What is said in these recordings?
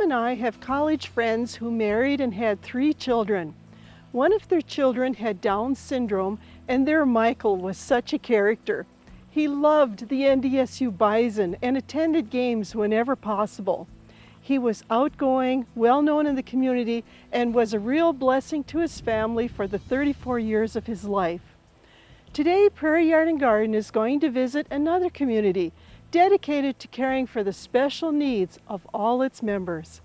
Pam and I have college friends who married and had 3 children. One of their children had Down syndrome, and their Michael was such a character. He loved the NDSU Bison and attended games whenever possible. He was outgoing, well known in the community, and was a real blessing to his family for the 34 years of his life. Today, Prairie Yard and Garden is going to visit another community dedicated to caring for the special needs of all its members.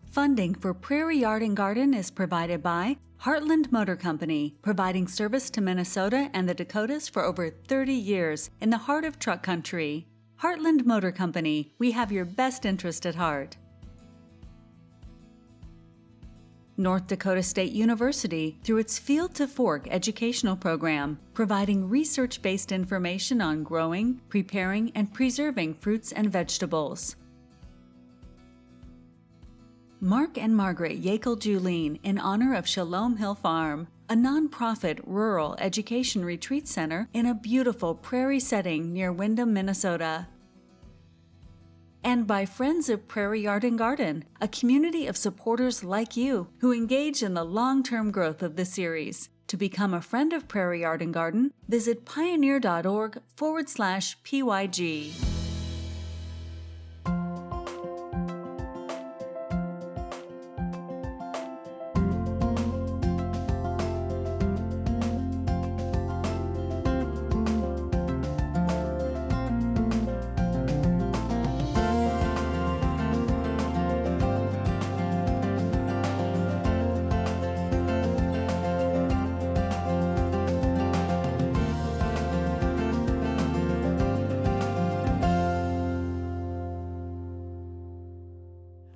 Funding for Prairie Yard and Garden is provided by Heartland Motor Company, providing service to Minnesota and the Dakotas for over 30 years in the heart of truck country. Heartland Motor Company, we have your best interest at heart. North Dakota State University, through its Field to Fork educational program, providing research-based information on growing, preparing, and preserving fruits and vegetables. Mark and Margaret Yakel-Julien in honor of Shalom Hill Farm, a nonprofit rural education retreat center in a beautiful prairie setting near Windham, Minnesota. And by Friends of Prairie Yard and Garden, a community of supporters like you who engage in the long-term growth of the series. To become a friend of Prairie Yard and Garden, visit pioneer.org/PYG.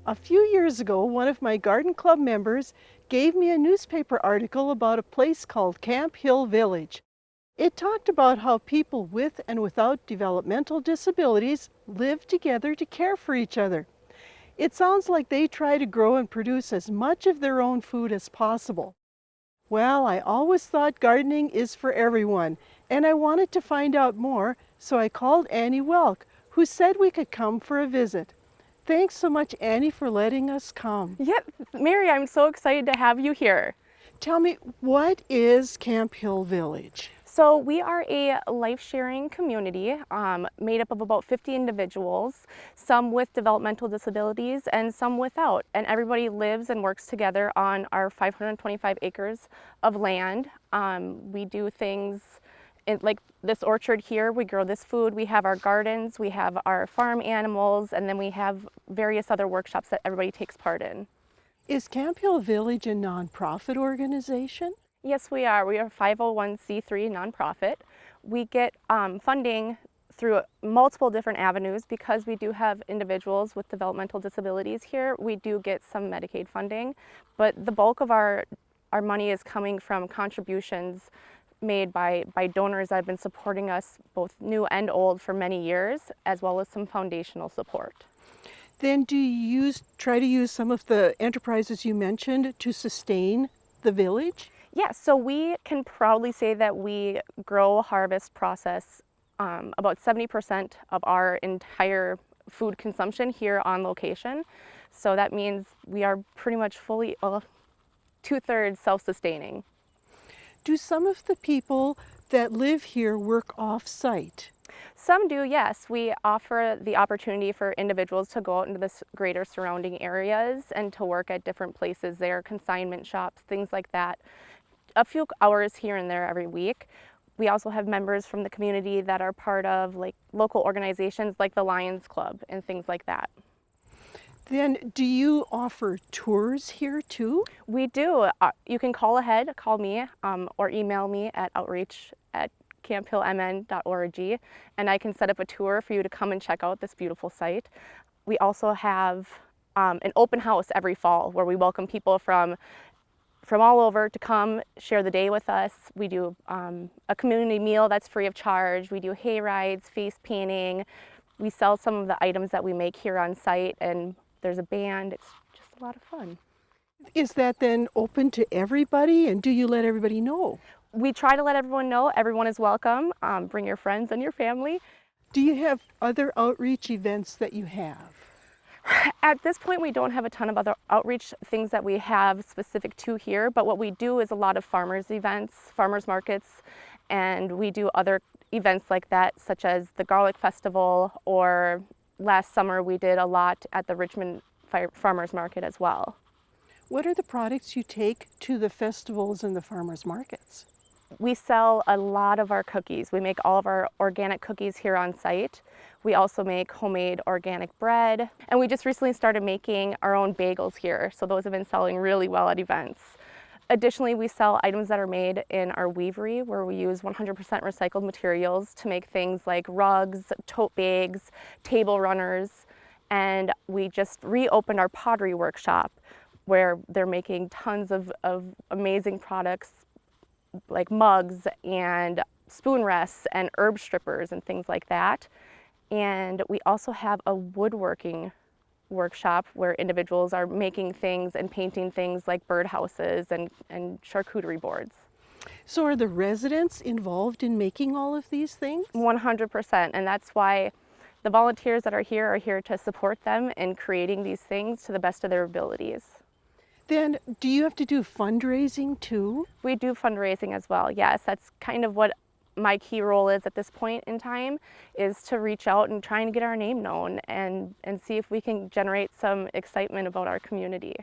A few years ago, one of my garden club members gave me a newspaper article about a place called Camp Hill Village. It talked about how people with and without developmental disabilities live together to care for each other. It sounds like they try to grow and produce as much of their own food as possible. Well, I always thought gardening is for everyone, and I wanted to find out more, so I called Annie Welk, who said we could come for a visit. Thanks so much, Annie, for letting us come. Yeah, Mary, I'm so excited to have you here. Tell me, what is Camp Hill Village? So we are a life-sharing community made up of about 50 individuals, some with developmental disabilities and some without. And everybody lives and works together on our 525 acres of land. We do things like this orchard here, we grow this food, we have our gardens, we have our farm animals, and then we have various other workshops that everybody takes part in. Is Camp Hill Village a nonprofit organization? Yes, we are. We are a 501c3 nonprofit. We get funding through multiple different avenues because we do have individuals with developmental disabilities here. We do get some Medicaid funding, but the bulk of our money is coming from contributions made by donors that have been supporting us, both new and old, for many years, as well as some foundational support. Then do you try to use some of the enterprises you mentioned to sustain the village? Yeah, so we can proudly say that we grow, harvest, process about 70% of our entire food consumption here on location. So that means we are pretty much fully, 2/3 self-sustaining. Do some of the people that live here work off-site? Some do, yes. We offer the opportunity for individuals to go out into the greater surrounding areas and to work at different places there, consignment shops, things like that. A few hours here and there every week. We also have members from the community that are part of like local organizations like the Lions Club and things like that. Then do you offer tours here too? We do. You can call ahead, call me, or email me at outreach@camphillmn.org, and I can set up a tour for you to come and check out this beautiful site. We also have an open house every fall where we welcome people from all over to come share the day with us. We do a community meal that's free of charge. We do hay rides, face painting. We sell some of the items that we make here on site, and there's a band. It's just a lot of fun. Is that then open to everybody, and do you let everybody know? We try to let everyone know everyone is welcome. Bring your friends and your family. Do you have other outreach events that you have? At this point, we don't have a ton of other outreach things that we have specific to here, but what we do is a lot of farmers events, farmers markets, and we do other events like that, such as the Garlic Festival, or last summer we did a lot at the Richmond Farmers Market as well. What are the products you take to the festivals and the farmers markets? We sell a lot of our cookies. We make all of our organic cookies here on site. We also make homemade organic bread. And we just recently started making our own bagels here. So those have been selling really well at events. Additionally, we sell items that are made in our weavery, where we use 100% recycled materials to make things like rugs, tote bags, table runners. And we just reopened our pottery workshop, where they're making tons of amazing products like mugs and spoon rests and herb strippers and things like that. And we also have a woodworking workshop where individuals are making things and painting things like birdhouses and charcuterie boards. So are the residents involved in making all of these things? 100%, and that's why the volunteers that are here to support them in creating these things to the best of their abilities. Then do you have to do fundraising too? We do fundraising as well, yes. That's kind of what my key role is at this point in time, is to reach out and try and get our name known and see if we can generate some excitement about our community.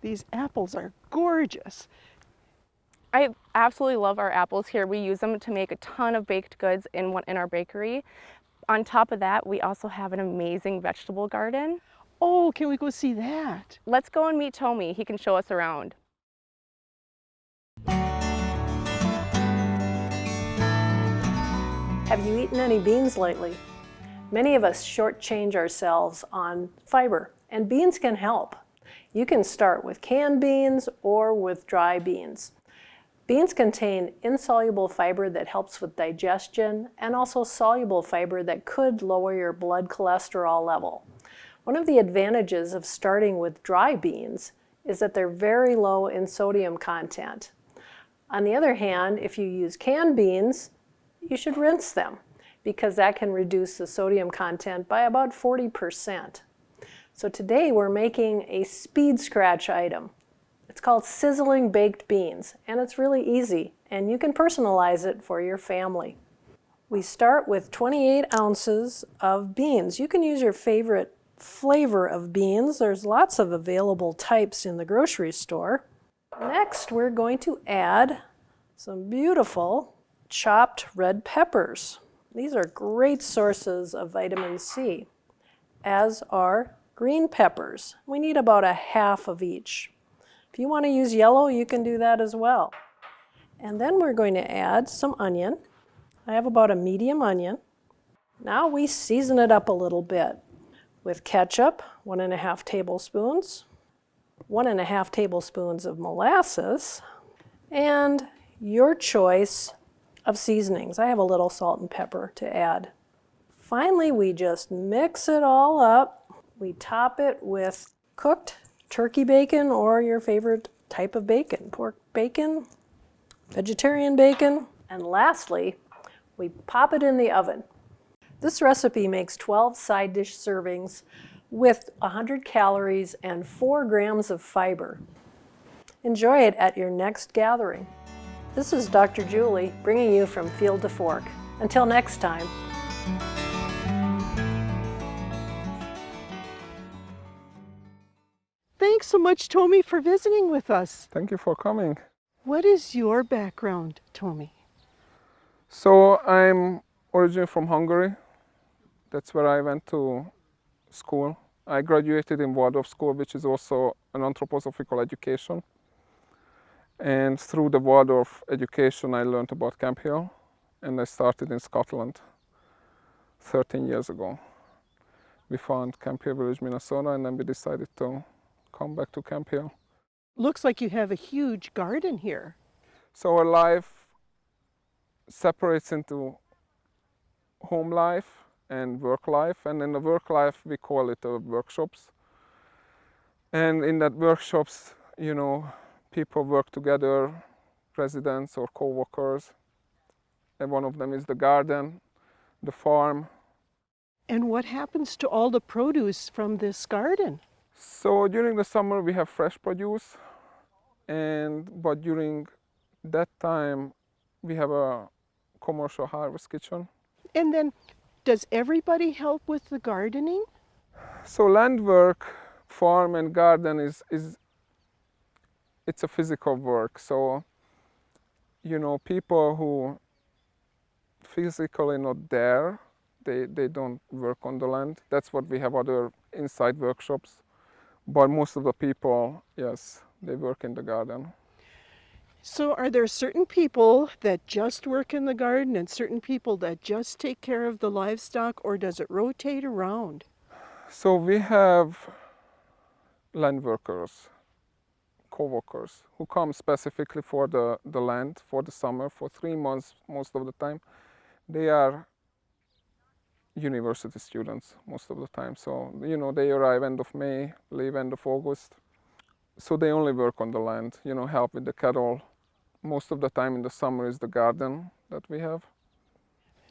These apples are gorgeous. I absolutely love our apples here. We use them to make a ton of baked goods in our bakery. On top of that, we also have an amazing vegetable garden. Oh, can we go see that? Let's go and meet Tommy. He can show us around. Have you eaten any beans lately? Many of us shortchange ourselves on fiber, and beans can help. You can start with canned beans or with dry beans. Beans contain insoluble fiber that helps with digestion, and also soluble fiber that could lower your blood cholesterol level. One of the advantages of starting with dry beans is that they're very low in sodium content. On the other hand, if you use canned beans, you should rinse them, because that can reduce the sodium content by about 40%. So today we're making a speed scratch item. It's called sizzling baked beans, and it's really easy, and you can personalize it for your family. We start with 28 ounces of beans. You can use your favorite flavor of beans. There's lots of available types in the grocery store. Next, we're going to add some beautiful chopped red peppers. These are great sources of vitamin C, as are green peppers. We need about a half of each. If you want to use yellow, you can do that as well. And then we're going to add some onion. I have about a medium onion. Now we season it up a little bit with ketchup, 1.5 tablespoons, 1.5 tablespoons of molasses, and your choice of seasonings. I have a little salt and pepper to add. Finally, we just mix it all up. We top it with cooked turkey bacon or your favorite type of bacon, pork bacon, vegetarian bacon, and lastly, we pop it in the oven. This recipe makes 12 side dish servings with 100 calories and 4 grams of fiber. Enjoy it at your next gathering. This is Dr. Julie bringing you from Field to Fork. Until next time. Thanks so much, Tommy, for visiting with us. Thank you for coming. What is your background, Tommy? So I'm originally from Hungary. That's where I went to school. I graduated in Waldorf School, which is also an anthroposophical education. And through the Waldorf education, I learned about Camp Hill, and I started in Scotland 13 years ago. We found Camp Hill Village, Minnesota, and then we decided to come back to Camp Hill. Looks like you have a huge garden here. So our life separates into home life and work life, and in the work life we call it workshops. And in that workshops, you know, people work together, residents or co-workers, and one of them is the garden, the farm. And what happens to all the produce from this garden? So during the summer we have fresh produce, but during that time we have a commercial harvest kitchen. And then, does everybody help with the gardening? So land work, farm and garden is it's a physical work. So people who physically not there, they don't work on the land. That's what we have other inside workshops. But most of the people, yes, they work in the garden. So are there certain people that just work in the garden and certain people that just take care of the livestock, or does it rotate around? So we have land workers, co-workers, who come specifically for the land for the summer, for 3 months most of the time. They are university students most of the time. So, they arrive end of May, leave end of August. So they only work on the land, help with the cattle. Most of the time in the summer is the garden that we have.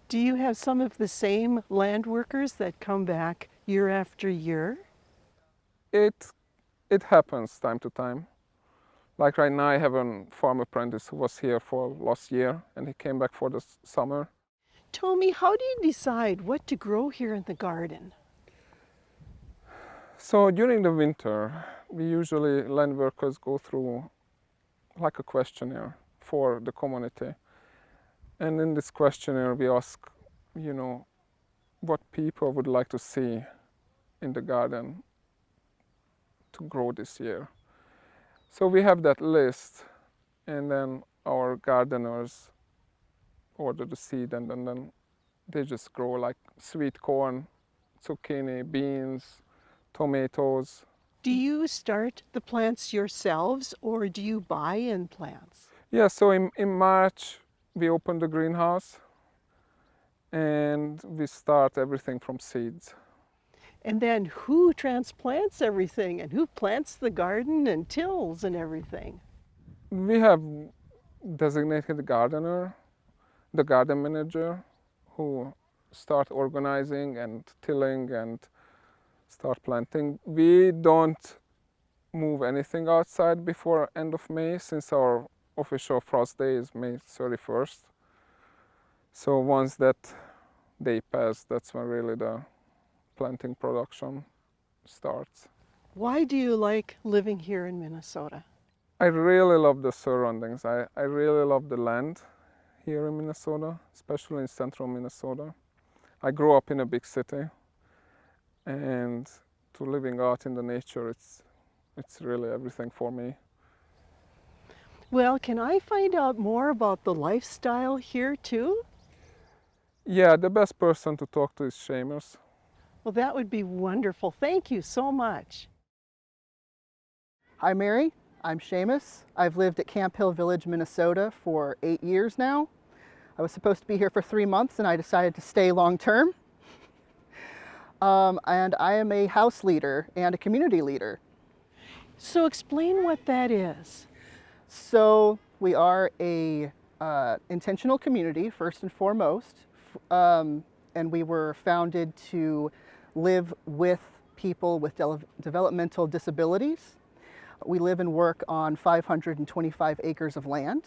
Do you have some of the same land workers that come back year after year? It happens time to time. Like right now I have a farm apprentice who was here for last year and he came back for the summer. Tomi, how do you decide what to grow here in the garden? So during the winter, land workers go through like a questionnaire for the community. And in this questionnaire we ask, what people would like to see in the garden to grow this year. So we have that list, and then our gardeners order the seed, and then they just grow like sweet corn, zucchini, beans, tomatoes. Do you start the plants yourselves or do you buy in plants? Yeah, so in March we open the greenhouse and we start everything from seeds. And then who transplants everything and who plants the garden and tills and everything? We have designated gardener, the garden manager, who start organizing and tilling and start planting. We don't move anything outside before end of May, since our official frost day is May 31st. So once that day passes, that's when really the planting production starts. Why do you like living here in Minnesota? I really love the surroundings. I really love the land here in Minnesota, especially in central Minnesota. I grew up in a big city, and to living out in the nature, it's really everything for me. Well, can I find out more about the lifestyle here too? Yeah, the best person to talk to is Seamus. Well, that would be wonderful. Thank you so much. Hi Mary, I'm Seamus. I've lived at Camp Hill Village, Minnesota for 8 years now. I was supposed to be here for 3 months and I decided to stay long term. And I am a house leader and a community leader. So explain what that is. So we are a intentional community first and foremost, and we were founded to live with people with developmental disabilities. We live and work on 525 acres of land,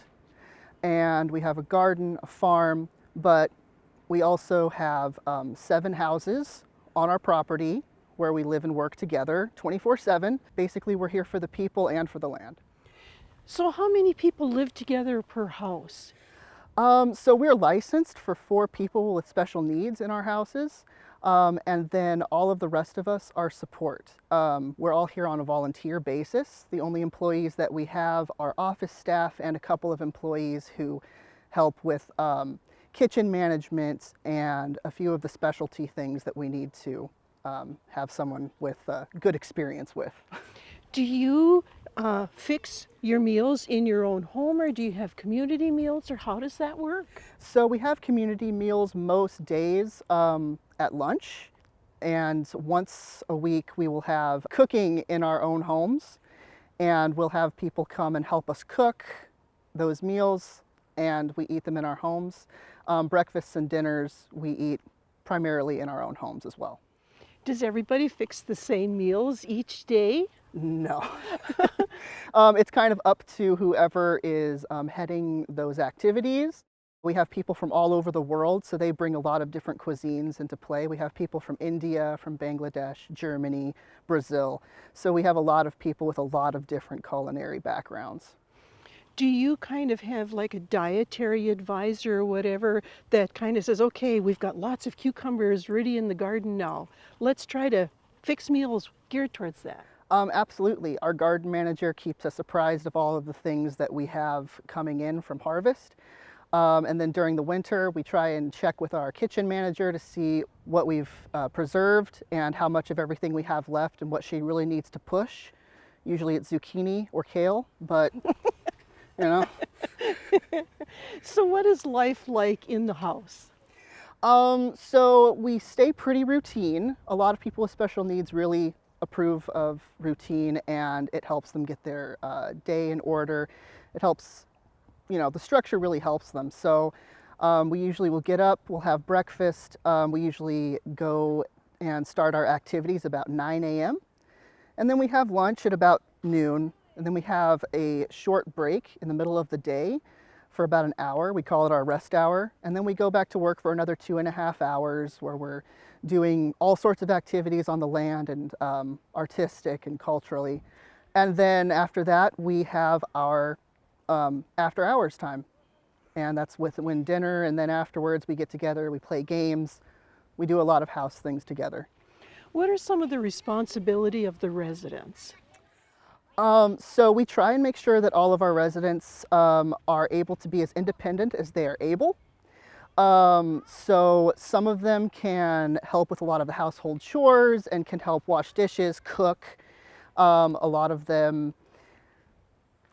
and we have a garden, a farm, but we also have 7 houses on our property where we live and work together 24/7. Basically, we're here for the people and for the land. So how many people live together per house? So we're licensed for 4 people with special needs in our houses, and then all of the rest of us are support. We're all here on a volunteer basis. The only employees that we have are office staff and a couple of employees who help with kitchen management and a few of the specialty things that we need to have someone with good experience with. Do you fix your meals in your own home, or do you have community meals, or how does that work? So we have community meals most days at lunch, and once a week we will have cooking in our own homes, and we'll have people come and help us cook those meals, and we eat them in our homes. Breakfasts and dinners we eat primarily in our own homes as well. Does everybody fix the same meals each day? No. It's kind of up to whoever is heading those activities. We have people from all over the world, so they bring a lot of different cuisines into play. We have people from India, from Bangladesh, Germany, Brazil. So we have a lot of people with a lot of different culinary backgrounds. Do you kind of have like a dietary advisor or whatever that kind of says, okay, we've got lots of cucumbers ready in the garden now. Let's try to fix meals geared towards that? Absolutely. Our garden manager keeps us apprised of all of the things that we have coming in from harvest. And then during the winter, we try and check with our kitchen manager to see what we've preserved and how much of everything we have left and what she really needs to push. Usually it's zucchini or kale, but you know. So what is life like in the house? So we stay pretty routine. A lot of people with special needs really approve of routine, and it helps them get their day in order. It helps, you know, the structure really helps them. So we usually will get up, we'll have breakfast. We usually go and start our activities about 9 a.m. And then we have lunch at about noon. And then we have a short break in the middle of the day for about an hour. We call it our rest hour. And then we go back to work for another 2.5 hours where we're doing all sorts of activities on the land and artistic and culturally. And then after that, we have our after hours time. And that's when dinner, and then afterwards we get together, we play games. We do a lot of house things together. What are some of the responsibility of the residents? So we try and make sure that all of our residents are able to be as independent as they are able. So some of them can help with a lot of the household chores and can help wash dishes, cook. A lot of them,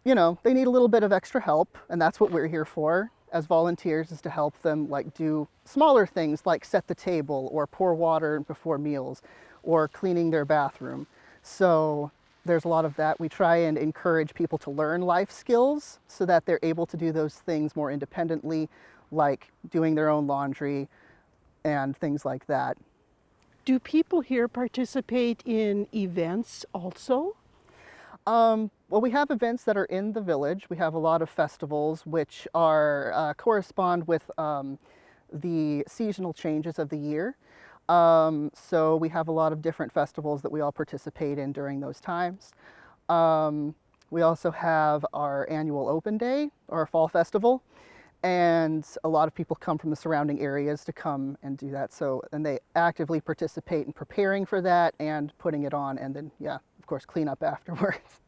you know, they need a little bit of extra help, and that's what we're here for as volunteers, is to help them like do smaller things like set the table or pour water before meals or cleaning their bathroom. So there's a lot of that. We try and encourage people to learn life skills so that they're able to do those things more independently, like doing their own laundry and things like that. Do people here participate in events also? Well, we have events that are in the village. We have a lot of festivals which are correspond with the seasonal changes of the year. So we have a lot of different festivals that we all participate in during those times. We also have our annual open day, or fall festival, and a lot of people come from the surrounding areas to come and do that. So, and they actively participate in preparing for that and putting it on, and then, yeah, of course, clean up afterwards.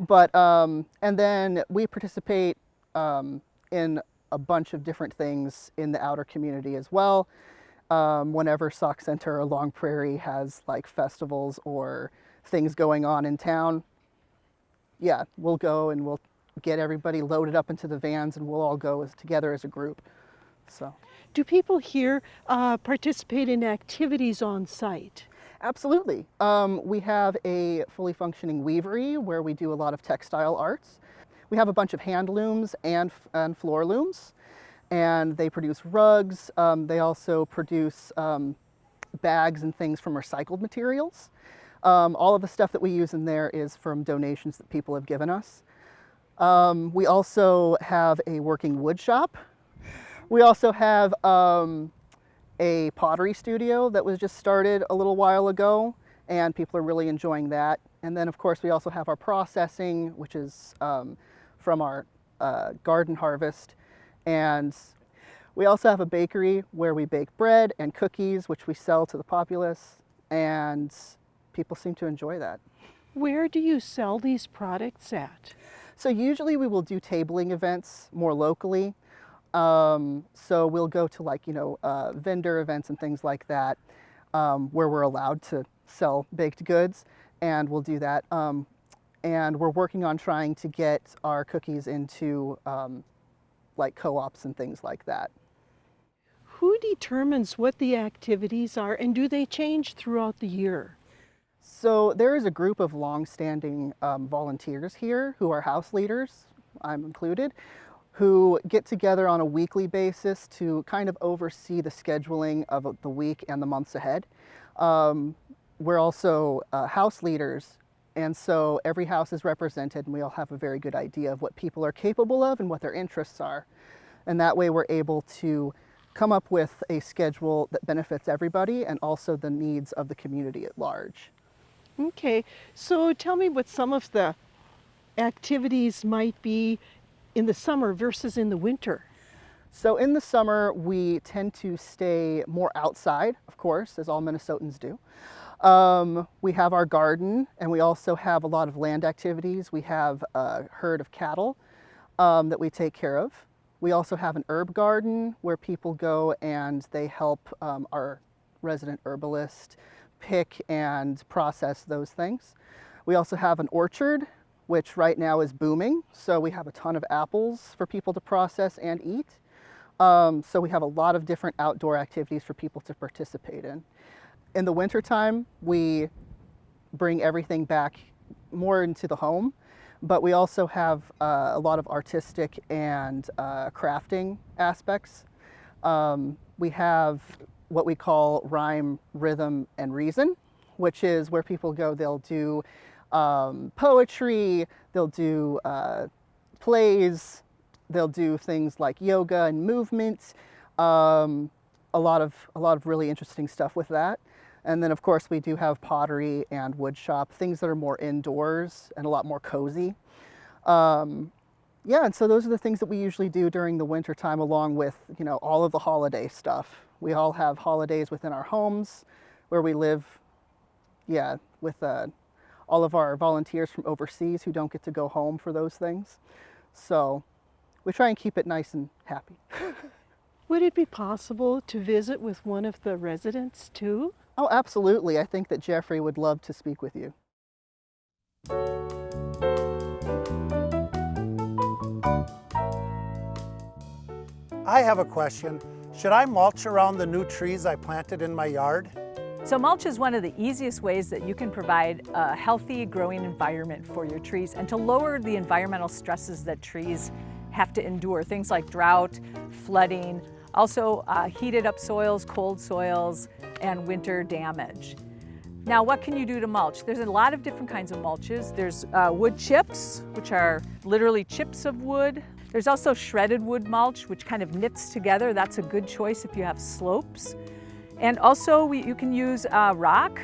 But, and then we participate in a bunch of different things in the outer community as well. Whenever Sauk Center or Long Prairie has like festivals or things going on in town, yeah, we'll go and we'll get everybody loaded up into the vans and we'll all go together as a group. So, Do people here participate in activities on site? absolutely. We have a fully functioning weavery where we do a lot of textile arts. We have a bunch of hand looms and floor looms, and they produce rugs. They also produce bags and things from recycled materials. All of the stuff that we use in there is from donations that people have given us. We also have a working wood shop. We also have a pottery studio that was just started a little while ago, and people are really enjoying that. And then of course we also have our processing, which is from our garden harvest. And we also have a bakery where we bake bread and cookies, which we sell to the populace, and people seem to enjoy that. Where do you sell these products at? So usually we will do tabling events more locally. So we'll go to like, vendor events and things like that, where we're allowed to sell baked goods, and we'll do that. And we're working on trying to get our cookies into like co-ops and things like that. Who determines what the activities are, and do they change throughout the year? So there is a group of long-standing volunteers here who are house leaders, I'm included. who get together on a weekly basis to kind of oversee the scheduling of the week and the months ahead. We're also house leaders, and so every house is represented, and we all have a very good idea of what people are capable of and what their interests are. And that way we're able to come up with a schedule that benefits everybody and also the needs of the community at large. Okay, so tell me what some of the activities might be in the summer versus in the winter. So in the summer, we tend to stay more outside, of course, as all Minnesotans do. We have our garden, and we also have a lot of land activities. We have a herd of cattle that we take care of. We also have an herb garden where people go and they help our resident herbalist pick and process those things. We also have an orchard, which right now is booming. So we have a ton of apples for people to process and eat. So we have a lot of different outdoor activities for people to participate in. In the wintertime, we bring everything back more into the home, but we also have a lot of artistic and crafting aspects. We have what we call rhyme, rhythm, and reason, which is where people go, they'll do poetry, they'll do plays, they'll do things like yoga and movement, a lot of really interesting stuff with that. And then of course we do have pottery and wood shop, things that are more indoors and a lot more cozy. Yeah, and so those are the things that we usually do during the winter time, along with, you know, all of the holiday stuff. We all have holidays within our homes where we live, yeah, with all of our volunteers from overseas who don't get to go home for those things. So we try and keep it nice and happy. Would it be possible to visit with one of the residents too? Oh, absolutely. I think that Jeffrey would love to speak with you. I have a question. Should I mulch around the new trees I planted in my yard? So mulch is one of the easiest ways that you can provide a healthy growing environment for your trees and to lower the environmental stresses that trees have to endure, things like drought, flooding, also heated up soils, cold soils, and winter damage. Now, what can you do to mulch? There's a lot of different kinds of mulches. There's wood chips, which are literally chips of wood. There's also shredded wood mulch, which kind of knits together. That's a good choice if you have slopes. And also you can use rock,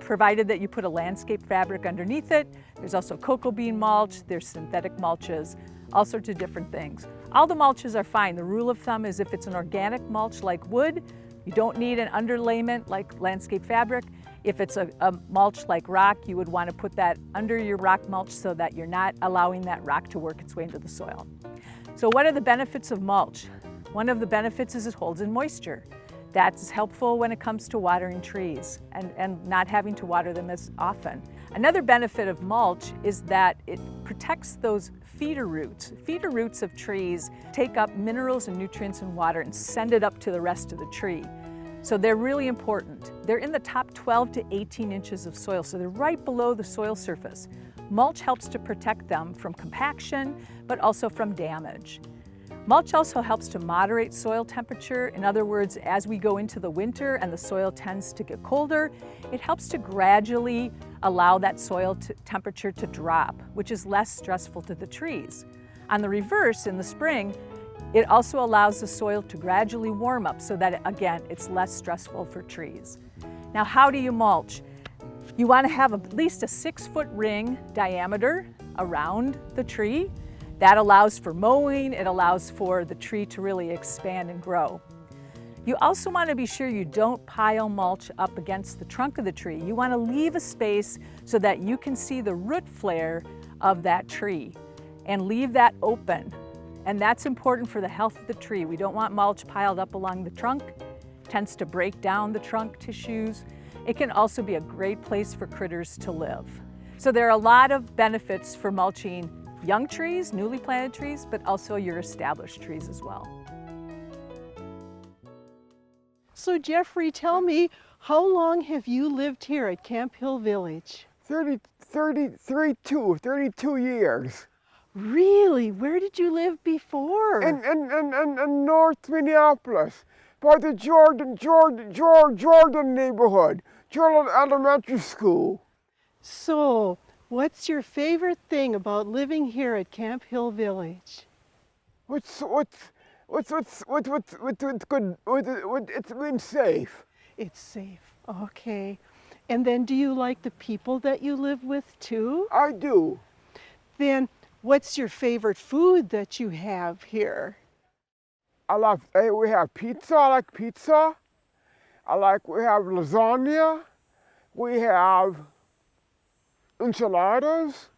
provided that you put a landscape fabric underneath it. There's also cocoa bean mulch, there's synthetic mulches, all sorts of different things. All the mulches are fine. The rule of thumb is if it's an organic mulch like wood, you don't need an underlayment like landscape fabric. If it's a mulch like rock, you would want to put that under your rock mulch so that you're not allowing that rock to work its way into the soil. So what are the benefits of mulch? One of the benefits is it holds in moisture. That's helpful when it comes to watering trees and not having to water them as often. Another benefit of mulch is that it protects those feeder roots. Feeder roots of trees take up minerals and nutrients and water and send it up to the rest of the tree. So they're really important. They're in the top 12 to 18 inches of soil, so they're right below the soil surface. Mulch helps to protect them from compaction, but also from damage. Mulch also helps to moderate soil temperature. In other words, as we go into the winter and the soil tends to get colder, it helps to gradually allow that soil temperature to drop, which is less stressful to the trees. On the reverse, in the spring, it also allows the soil to gradually warm up so that, again, it's less stressful for trees. Now, how do you mulch? You want to have at least a 6-foot ring diameter around the tree. That allows for mowing, it allows for the tree to really expand and grow. You also want to be sure you don't pile mulch up against the trunk of the tree. You want to leave a space so that you can see the root flare of that tree and leave that open. And that's important for the health of the tree. We don't want mulch piled up along the trunk. It tends to break down the trunk tissues. It can also be a great place for critters to live. So there are a lot of benefits for mulching young trees, newly planted trees, but also your established trees as well. So Jeffrey, tell me, how long have you lived here at Camp Hill Village? 32 years. Really? Where did you live before? In North Minneapolis, by the Jordan neighborhood, Jordan Elementary School. So, what's your favorite thing about living here at Camp Hill Village? What's good? It's been safe. It's safe. Okay. And then do you like the people that you live with too? I do. Then what's your favorite food that you have here? We have pizza. I like pizza. We have lasagna. We have enchiladas.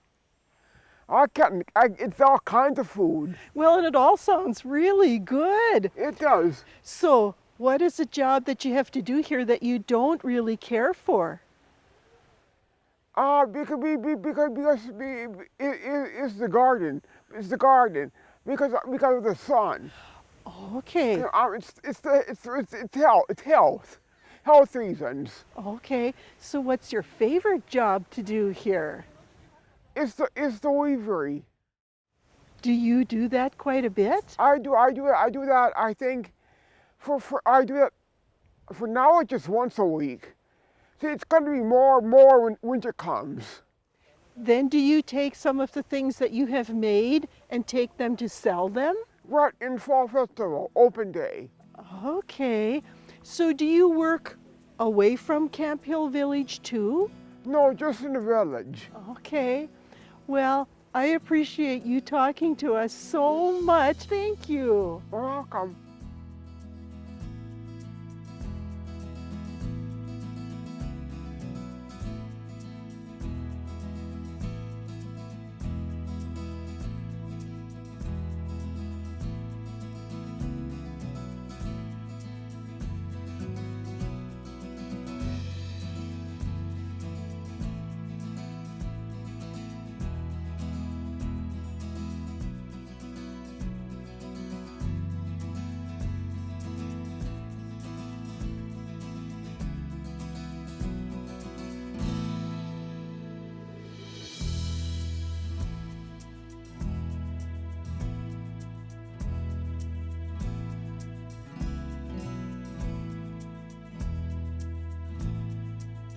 It's all kinds of food. Well, and it all sounds really good. It does. So, what is a job that you have to do here that you don't really care for? Because it's the garden. It's the garden because of the sun. Okay. You know, it's health reasons. Okay. So, what's your favorite job to do here? It's the weavery. Do you do that quite a bit? I do that. I think I do that for now. It's just once a week. See, it's going to be more when winter comes. Then do you take some of the things that you have made and take them to sell them? Right, in Fall Festival, open day. Okay. So do you work away from Camp Hill Village too? No, just in the village. Okay. Well, I appreciate you talking to us so much. Thank you. You're welcome.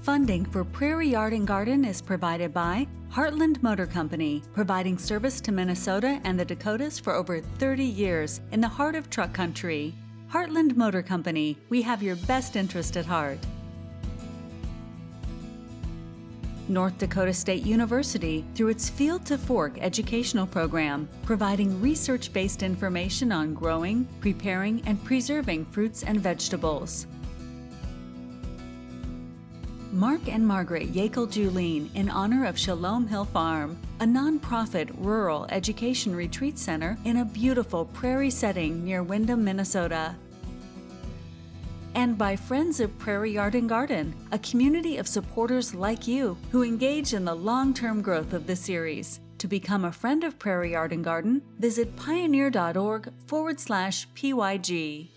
Funding for Prairie Yard and Garden is provided by Heartland Motor Company, providing service to Minnesota and the Dakotas for over 30 years in the heart of truck country. Heartland Motor Company, we have your best interest at heart. North Dakota State University through its Field to Fork educational program, providing research-based information on growing, preparing, and preserving fruits and vegetables. Mark and Margaret Yackel-Julien in honor of Shalom Hill Farm, a nonprofit rural education retreat center in a beautiful prairie setting near Windham, Minnesota. And by Friends of Prairie Yard and Garden, a community of supporters like you who engage in the long-term growth of this series. To become a friend of Prairie Yard and Garden, visit pioneer.org/PYG.